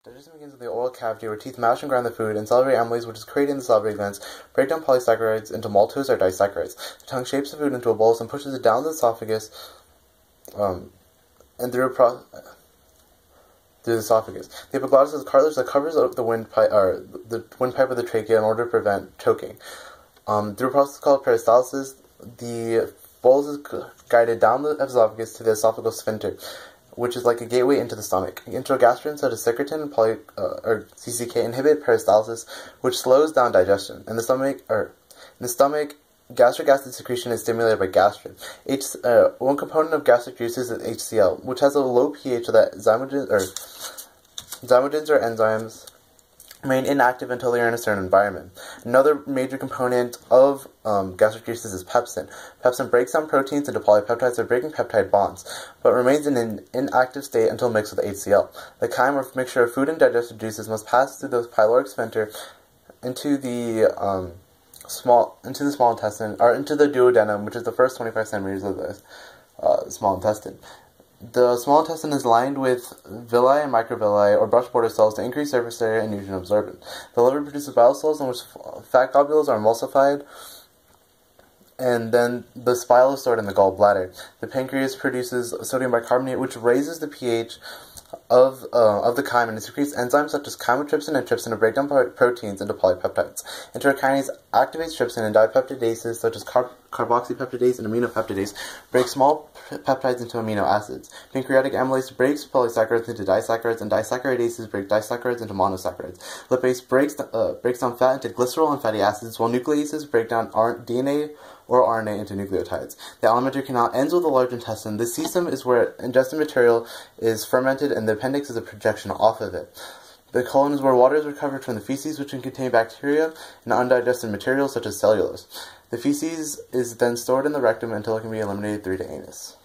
Digestion begins with the oral cavity, where teeth mash and grind the food, and salivary amylase, which is created in the salivary glands, break down polysaccharides into maltose or disaccharides. The tongue shapes the food into a bolus and pushes it down the esophagus, and through the esophagus. The epiglottis is a cartilage that covers up the windpipe of the trachea in order to prevent choking. Through a process called peristalsis, the bolus is guided down the esophagus to the esophageal sphincter, which is like a gateway into the stomach. Enterogastrins such as secretin and CCK inhibit peristalsis, which slows down digestion. In the stomach, gastric acid secretion is stimulated by gastrin. One component of gastric juices is HCl, which has a low pH so that zymogens or enzymes remain inactive until they are in a certain environment. Another major component of gastric juices is pepsin. Pepsin breaks down proteins into polypeptides or breaking peptide bonds, but remains in an inactive state until mixed with HCl. The chyme or mixture of food and digestive juices must pass through the pyloric sphincter into the small intestine, or into the duodenum, which is the first 25 centimeters of the small intestine. The small intestine is lined with villi and microvilli, or brush border cells, to increase surface area and nutrient absorption. The liver produces bile cells in which fat globules are emulsified, and then the bile is stored in the gallbladder. The pancreas produces sodium bicarbonate, which raises the pH of the chyme, and it secretes enzymes such as chymotrypsin and trypsin to break down proteins into polypeptides. Enterokinase activates trypsin, and dipeptidases such as carboxypeptidase and aminopeptidase break small peptides into amino acids. Pancreatic amylase breaks polysaccharides into disaccharides, and disaccharidases break disaccharides into monosaccharides. Lipase breaks down fat into glycerol and fatty acids, while nucleases break down DNA or RNA into nucleotides. The alimentary canal ends with the large intestine. The cecum is where ingested material is fermented, and the appendix is a projection off of it. The colon is where water is recovered from the feces, which can contain bacteria and undigested materials such as cellulose. The feces is then stored in the rectum until it can be eliminated through the anus.